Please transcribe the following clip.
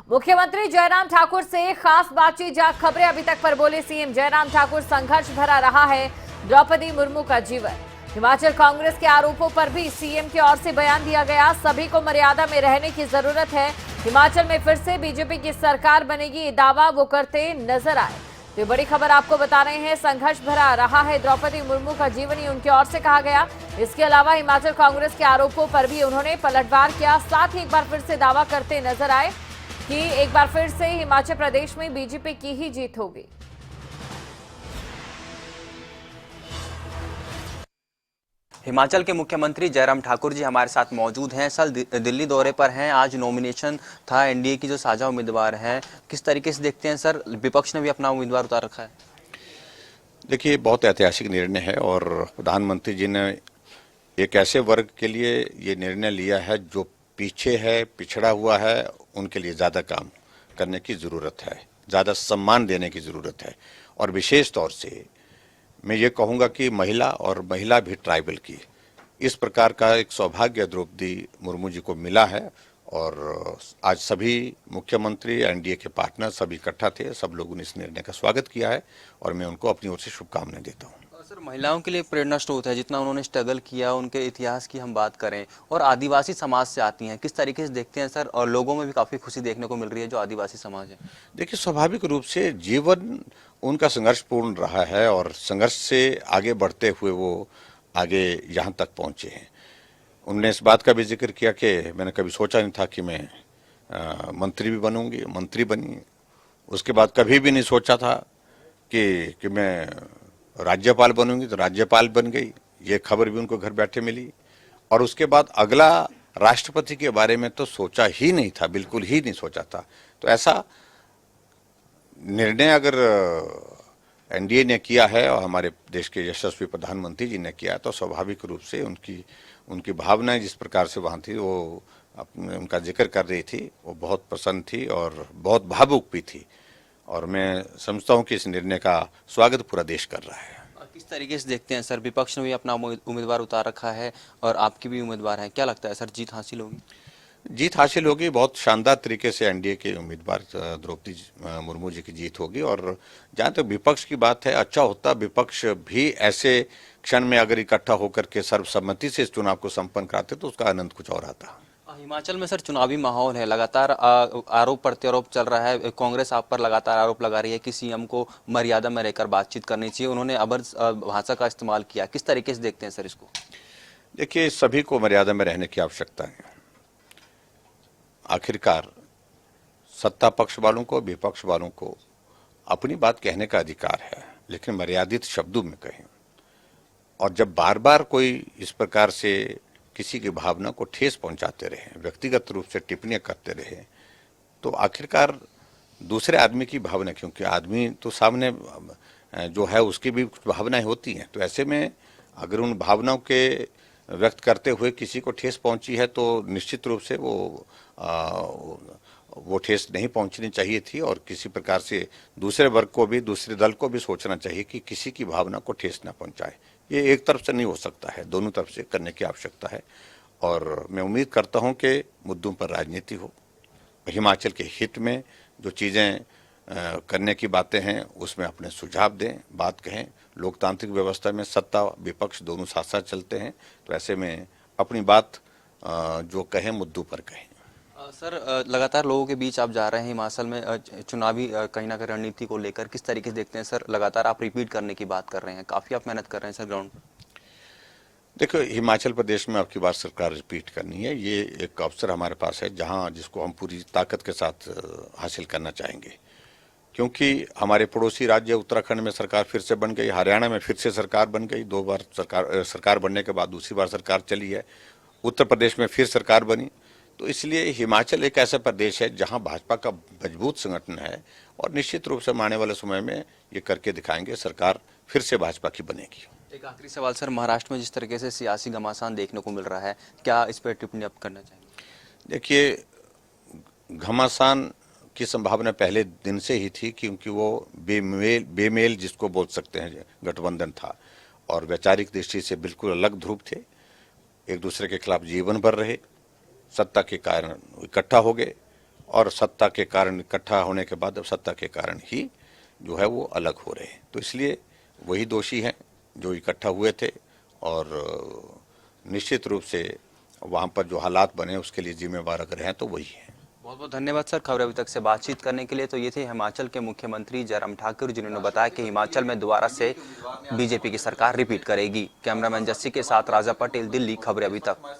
मुख्यमंत्री जयराम ठाकुर से खास बातचीत, जहां खबरें अभी तक पर बोले सीएम जयराम ठाकुर। संघर्ष भरा रहा है द्रौपदी मुर्मू का जीवन। हिमाचल कांग्रेस के आरोपों पर भी सीएम की ओर से बयान दिया गया। सभी को मर्यादा में रहने की जरूरत है। हिमाचल में फिर से बीजेपी की सरकार बनेगी, ये दावा वो करते नजर आए। तो बड़ी खबर आपको बता रहे हैं, संघर्ष भरा रहा है द्रौपदी मुर्मू का जीवन, ही उनकी ओर से कहा गया। इसके अलावा हिमाचल कांग्रेस के आरोपों पर भी उन्होंने पलटवार किया। साथ ही एक बार फिर से दावा करते नजर आए कि एक बार फिर से हिमाचल प्रदेश में बीजेपी की ही जीत होगी। हिमाचल के मुख्यमंत्री जयराम ठाकुर जी हमारे साथ मौजूद हैं। कल दिल्ली दौरे पर हैं। आज नॉमिनेशन था एनडीए की जो साझा उम्मीदवार हैं, किस तरीके से देखते हैं सर? विपक्ष ने भी अपना उम्मीदवार उतार रखा है। देखिए, बहुत ऐतिहासिक निर्णय है और प्रधानमंत्री जी ने एक ऐसे वर्ग के लिए ये निर्णय लिया है जो पीछे है, पिछड़ा हुआ है, उनके लिए ज़्यादा काम करने की ज़रूरत है, ज़्यादा सम्मान देने की ज़रूरत है। और विशेष तौर से मैं ये कहूँगा कि महिला भी ट्राइबल की, इस प्रकार का एक सौभाग्य द्रौपदी मुर्मू जी को मिला है। और आज सभी मुख्यमंत्री, एनडीए के पार्टनर सभी इकट्ठा थे, सब लोगों ने इस निर्णय का स्वागत किया है और मैं उनको अपनी ओर से शुभकामनाएं देता हूँ। सर, महिलाओं के लिए प्रेरणा स्रोत है, जितना उन्होंने स्ट्रगल किया, उनके इतिहास की हम बात करें, और आदिवासी समाज से आती हैं, किस तरीके से देखते हैं सर? और लोगों में भी काफ़ी खुशी देखने को मिल रही है जो आदिवासी समाज है। देखिए, स्वाभाविक रूप से जीवन उनका संघर्षपूर्ण रहा है और संघर्ष से आगे बढ़ते हुए वो आगे यहाँ तक पहुँचे हैं। उन्होंने इस बात का भी जिक्र किया कि मैंने कभी सोचा नहीं था कि मैं मंत्री भी बनूंगी, मंत्री बनी। उसके बाद कभी भी नहीं सोचा था कि मैं राज्यपाल बनूंगी, तो राज्यपाल बन गई। ये खबर भी उनको घर बैठे मिली। और उसके बाद अगला राष्ट्रपति के बारे में तो सोचा ही नहीं था, बिल्कुल ही नहीं सोचा था। तो ऐसा निर्णय अगर एनडीए ने किया है और हमारे देश के यशस्वी प्रधानमंत्री जी ने किया, तो स्वाभाविक रूप से उनकी भावनाएं जिस प्रकार से वहाँ थी, वो उनका जिक्र कर रही थी, वो बहुत प्रसन्न थी और बहुत भावुक भी थी। और मैं समझता हूँ कि इस निर्णय का स्वागत पूरा देश कर रहा है। किस तरीके से देखते हैं सर? विपक्ष ने भी अपना उम्मीदवार उतार रखा है और आपकी भी उम्मीदवार है, क्या लगता है सर, जीत हासिल होगी? जीत हासिल होगी, बहुत शानदार तरीके से एनडीए के उम्मीदवार द्रौपदी मुर्मू जी की जीत होगी। और जहाँ तक विपक्ष की बात है, अच्छा होता विपक्ष भी ऐसे क्षण में अगर इकट्ठा होकर के सर्वसम्मति से इस चुनाव को संपन्न कराते तो उसका आनंद कुछ और आता। हिमाचल में सर चुनावी माहौल है, लगातार आरोप प्रत्यारोप चल रहा है। कांग्रेस आप पर लगातार आरोप लगा रही है कि सीएम को मर्यादा में रहकर बातचीत करनी चाहिए, उन्होंने अभद्र भाषा का इस्तेमाल किया। किस तरीके से देखते हैं सर इसको? देखिए, सभी को मर्यादा में रहने की आवश्यकता है। आखिरकार सत्ता पक्ष वालों को, विपक्ष वालों को अपनी बात कहने का अधिकार है, लेकिन मर्यादित शब्दों में कहें। और जब बार बार कोई इस प्रकार से किसी की भावना को ठेस पहुंचाते रहे, व्यक्तिगत रूप से टिप्पणियां करते रहे, तो आखिरकार दूसरे आदमी की भावना, क्योंकि आदमी तो सामने जो है उसकी भी कुछ भावनाएं होती हैं, तो ऐसे में अगर उन भावनाओं के व्यक्त करते हुए किसी को ठेस पहुंची है तो निश्चित रूप से वो ठेस नहीं पहुंचनी चाहिए थी। और किसी प्रकार से दूसरे वर्ग को भी, दूसरे दल को भी सोचना चाहिए कि किसी की भावना को ठेस न पहुंचाए। ये एक तरफ से नहीं हो सकता है, दोनों तरफ से करने की आवश्यकता है। और मैं उम्मीद करता हूं कि मुद्दों पर राजनीति हो, हिमाचल के हित में जो चीज़ें करने की बातें हैं उसमें अपने सुझाव दें, बात कहें। लोकतांत्रिक व्यवस्था में सत्ता विपक्ष दोनों साथ साथ चलते हैं, तो ऐसे में अपनी बात जो कहें मुद्दों पर कहें। सर, लगातार लोगों के बीच आप जा रहे हैं हिमाचल में, चुनावी कहीं ना कहीं रणनीति को लेकर किस तरीके से देखते हैं सर? लगातार आप रिपीट करने की बात कर रहे हैं, काफ़ी आप मेहनत कर रहे हैं सर ग्राउंड पर। देखो, हिमाचल प्रदेश में अब की बार सरकार रिपीट करनी है। ये एक अवसर हमारे पास है जहां जिसको हम पूरी ताकत के साथ हासिल करना चाहेंगे, क्योंकि हमारे पड़ोसी राज्य उत्तराखंड में सरकार फिर से बन गई, हरियाणा में फिर से सरकार बन गई, 2 बार सरकार बनने के बाद दूसरी बार सरकार चली है, उत्तर प्रदेश में फिर सरकार बनी। तो इसलिए हिमाचल एक ऐसा प्रदेश है जहां भाजपा का मजबूत संगठन है और निश्चित रूप से आने वाले समय में ये करके दिखाएंगे, सरकार फिर से भाजपा की बनेगी। एक आखिरी सवाल सर, महाराष्ट्र में जिस तरीके से सियासी घमासान देखने को मिल रहा है, क्या इस पर टिप्पणी आप करना चाहेंगे? देखिए, घमासान की संभावना पहले दिन से ही थी, क्योंकि वो बेमेल जिसको बोल सकते हैं गठबंधन था और वैचारिक दृष्टि से बिल्कुल अलग ध्रुव थे, एक दूसरे के खिलाफ जीवन भर रहे, सत्ता के कारण इकट्ठा हो गए और सत्ता के कारण इकट्ठा होने के बाद अब सत्ता के कारण ही जो है वो अलग हो रहे हैं। तो इसलिए वही दोषी हैं जो इकट्ठा हुए थे, और निश्चित रूप से वहाँ पर जो हालात बने उसके लिए जिम्मेवार अगर हैं तो वही हैं। बहुत बहुत धन्यवाद सर, खबर अभी तक से बातचीत करने के लिए। तो ये थे हिमाचल के मुख्यमंत्री जयराम ठाकुर, जिन्होंने बताया कि हिमाचल में दोबारा से बीजेपी की सरकार रिपीट करेगी। कैमरामैन जस्सी के साथ राजा पटेल, दिल्ली। खबरें अभी तक।